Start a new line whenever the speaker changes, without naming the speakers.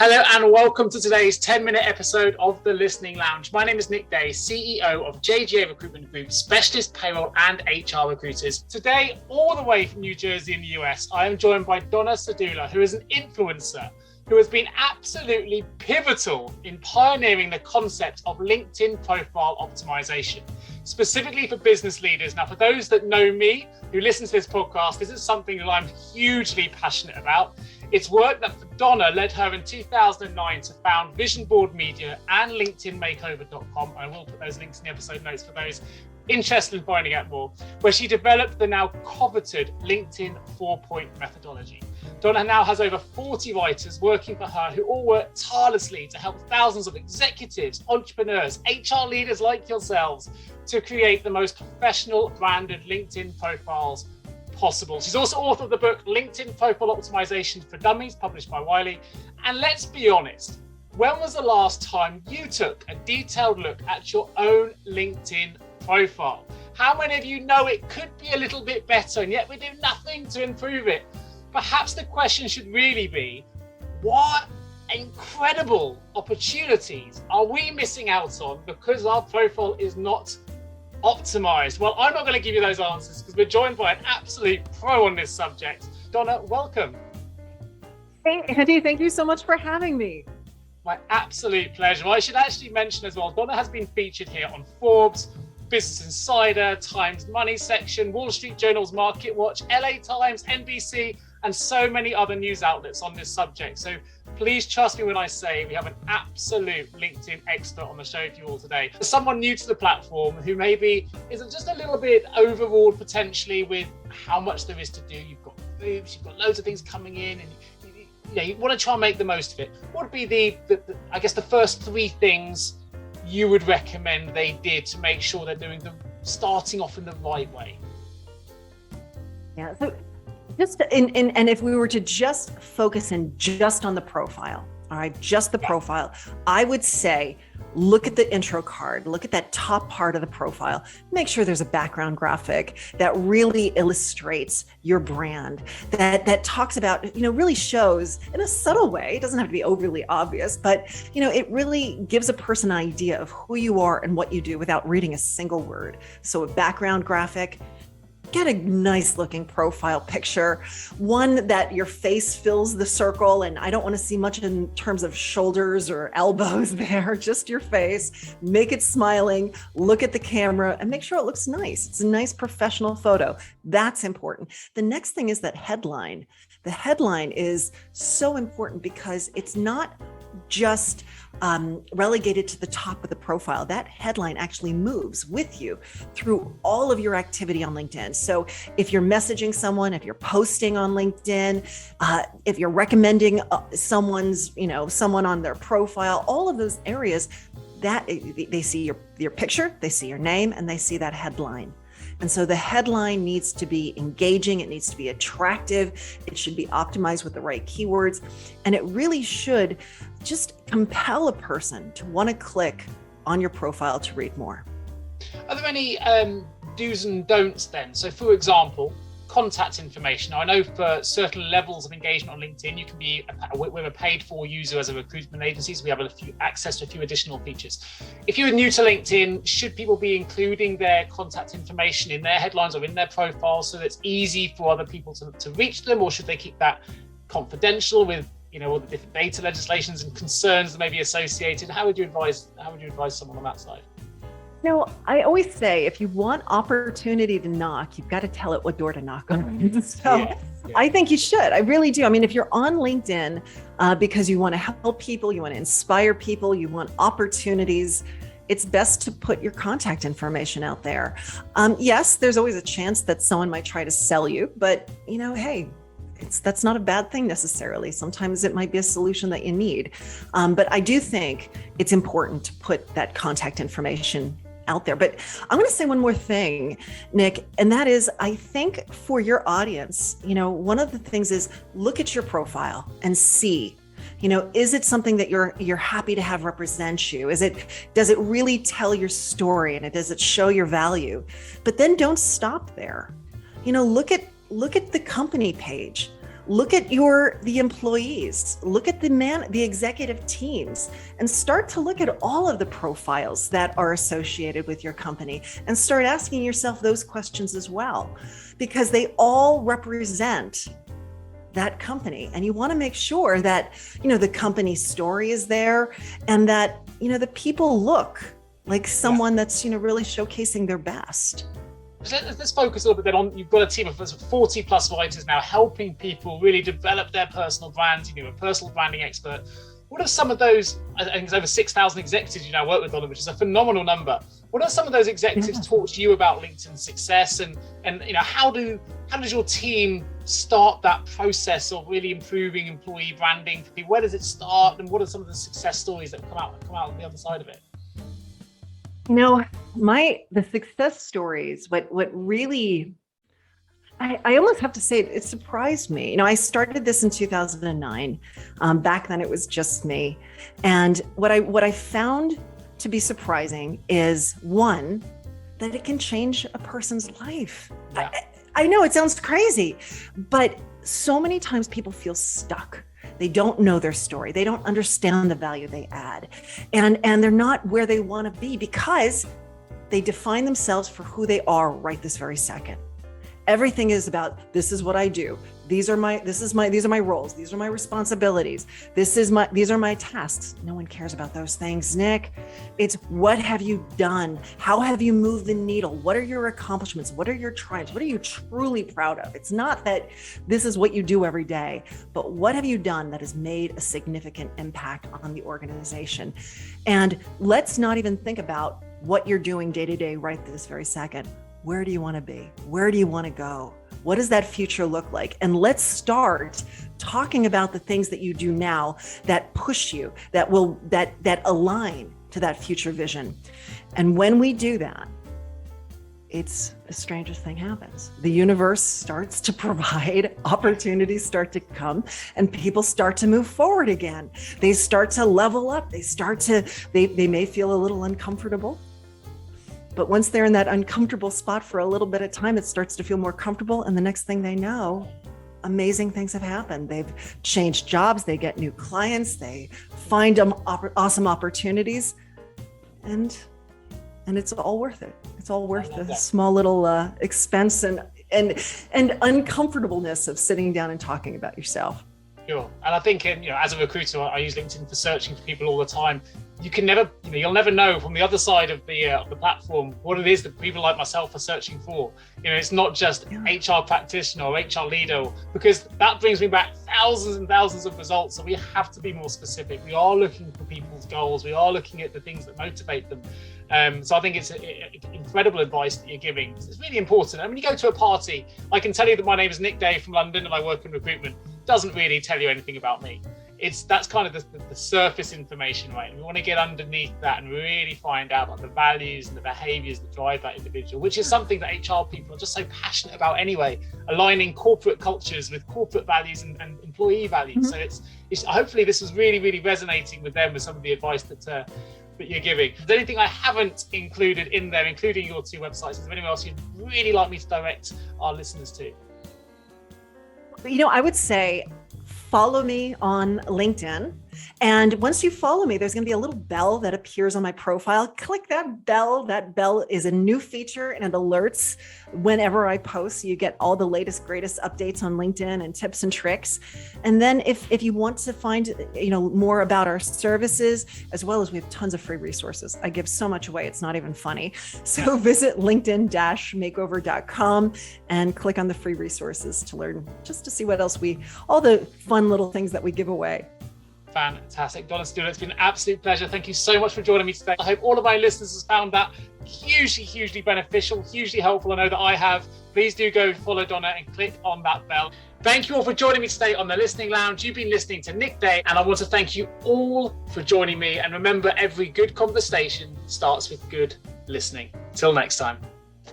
Hello and welcome to today's 10-minute episode of The Listening Lounge. My name is Nick Day, CEO of JGA Recruitment Group, specialist payroll and HR recruiters. Today, all the way from New Jersey in the US, I am joined by Donna Serdula, who is an influencer who has been absolutely pivotal in pioneering the concept of LinkedIn profile optimization, specifically for business leaders. Now, for those that know me, who listen to this podcast, this is something that I'm hugely passionate about. It's work that for Donna led her in 2009 to found Vision Board Media and LinkedInMakeover.com. I will put those links in the episode notes for those interested in finding out more, where she developed the now coveted LinkedIn 4-point methodology. Donna now has over 40 writers working for her who all work tirelessly to help thousands of executives, entrepreneurs, HR leaders like yourselves to create the most professional branded LinkedIn profiles possible. She's also author of the book LinkedIn Profile Optimization for Dummies, published by Wiley. And let's be honest, when was the last time you took a detailed look at your own LinkedIn profile? How many of you know it could be a little bit better and yet we do nothing to improve it? Perhaps the question should really be, what incredible opportunities are we missing out on because our profile is not optimized? Well, I'm not going to give you those answers because we're joined by an absolute pro on this subject. Donna, welcome.
Hey, Andy, thank you so much for having me.
My absolute pleasure. Well, I should actually mention as well, Donna has been featured here on Forbes, Business Insider, Times Money section, Wall Street Journal's Market Watch, LA Times, NBC, and so many other news outlets on this subject. So please trust me when I say we have an absolute LinkedIn expert on the show for you all today. For someone new to the platform who maybe is just a little bit overawed potentially with how much there is to do. You've got boobs, you've got loads of things coming in, and you want to try and make the most of it. What would be the I guess the first three things you would recommend they did to make sure they're starting off in the right way?
Yeah, so and if we were to just focus in just on the profile, all right, just the profile, I would say, look at the intro card, look at that top part of the profile, make sure there's a background graphic that really illustrates your brand, that talks about, really shows in a subtle way, it doesn't have to be overly obvious, but, it really gives a person an idea of who you are and what you do without reading a single word. So a background graphic, get a nice looking profile picture, one that your face fills the circle. And I don't want to see much in terms of shoulders or elbows there, just your face. Make it smiling, look at the camera and make sure it looks nice. It's a nice professional photo. That's important. The next thing is that headline. The headline is so important because it's not just relegated to the top of the profile. That headline actually moves with you through all of your activity on LinkedIn. So if you're messaging someone, if you're posting on LinkedIn, if you're recommending someone on their profile, all of those areas, that they see your picture, they see your name, and they see that headline. And so the headline needs to be engaging, it needs to be attractive, it should be optimized with the right keywords, and it really should just compel a person to want to click on your profile to read more.
Are there any do's and don'ts then? So for example, contact information. Now, I know for certain levels of engagement on LinkedIn, you can be, we're a paid for user as a recruitment agency, so we have access to a few additional features. If you're new to LinkedIn, should people be including their contact information in their headlines or in their profiles so that it's easy for other people to reach them, or should they keep that confidential with all the different data legislations and concerns that may be associated? How would you advise someone on that side?
I always say, if you want opportunity to knock, you've got to tell it what door to knock on. So I think you should. I really do. I mean, if you're on LinkedIn because you want to help people, you want to inspire people, you want opportunities, it's best to put your contact information out there. Yes, there's always a chance that someone might try to sell you, but hey, that's not a bad thing necessarily. Sometimes it might be a solution that you need. But I do think it's important to put that contact information out there. But I'm going to say one more thing, Nick, and that is, I think for your audience, one of the things is look at your profile and see, is it something that you're happy to have represent you? Does it really tell your story, and does it show your value? But then don't stop there. Look at the company page. Look at the employees, look at the executive teams, and start to look at all of the profiles that are associated with your company and start asking yourself those questions as well, because they all represent that company. And you want to make sure that, the company story is there and that, the people look like someone that's, really showcasing their best.
Let's focus a little bit then on, you've got a team of 40 plus writers now helping people really develop their personal brands, a personal branding expert. What are some of those, I think it's over 6,000 executives you now work with, Donna, which is a phenomenal number. What are some of those executives talk to you about LinkedIn success and how does your team start that process of really improving employee branding for people? Where does it start and what are some of the success stories that come out on the other side of it?
The success stories, what really, I almost have to say it surprised me. I started this in 2009. Back then it was just me. And what I found to be surprising is, one, that it can change a person's life. Yeah. I know it sounds crazy, but so many times people feel stuck. They don't know their story. They don't understand the value they add. And they're not where they want to be because they define themselves for who they are right this very second. Everything is about, this is what I do. These are my roles. These are my responsibilities. These are my tasks. No one cares about those things, Nick. It's what have you done? How have you moved the needle? What are your accomplishments? What are your triumphs? What are you truly proud of? It's not that this is what you do every day, but what have you done that has made a significant impact on the organization? And let's not even think about what you're doing day to day right this very second. Where do you want to be? Where do you want to go? What does that future look like? And let's start talking about the things that you do now that push you, that align to that future vision. And when we do that, it's the strangest thing happens. The universe starts to provide, opportunities start to come, and people start to move forward again. They start to level up. They may feel a little uncomfortable. But once they're in that uncomfortable spot for a little bit of time, it starts to feel more comfortable. And the next thing they know, amazing things have happened. They've changed jobs, they get new clients, they find awesome opportunities. And it's all worth it. It's all worth the small little expense and uncomfortableness of sitting down and talking about yourself.
Sure. And I think, as a recruiter, I use LinkedIn for searching for people all the time. You'll never know from the other side of the platform what it is that people like myself are searching for. It's not just HR practitioner or HR leader, because that brings me back thousands and thousands of results. So we have to be more specific. We are looking for people's goals. We are looking at the things that motivate them. So I think it's incredible advice that you're giving. It's really important. And when you go to a party, I can tell you that my name is Nick Day from London and I work in recruitment. Doesn't really tell you anything about me. That's kind of the surface information, right? And we want to get underneath that and really find out about the values and the behaviors that drive that individual, which is something that HR people are just so passionate about anyway, aligning corporate cultures with corporate values and employee values. Mm-hmm. So it's hopefully this is really, really resonating with them with some of the advice that you're giving. Is there anything I haven't included in there, including your two websites? Is there anyone else you'd really like me to direct our listeners to?
I would say follow me on LinkedIn. And once you follow me, there's going to be a little bell that appears on my profile. Click that bell. That bell is a new feature and it alerts whenever I post. So you get all the latest, greatest updates on LinkedIn and tips and tricks. And then if you want to find, more about our services, as well as we have tons of free resources. I give so much away. It's not even funny. So visit linkedin-makeover.com and click on the free resources to learn, just to see what else all the fun little things that we give away.
Fantastic. Donna Serdula, it's been an absolute pleasure. Thank you so much for joining me today. I hope all of my listeners have found that hugely beneficial, hugely helpful. I know that I have. Please do go follow Donna and click on that bell. Thank you all for joining me today on the Listening Lounge. You've been listening to Nick Day, and I want to thank you all for joining me. And remember, every good conversation starts with good listening. Till next time.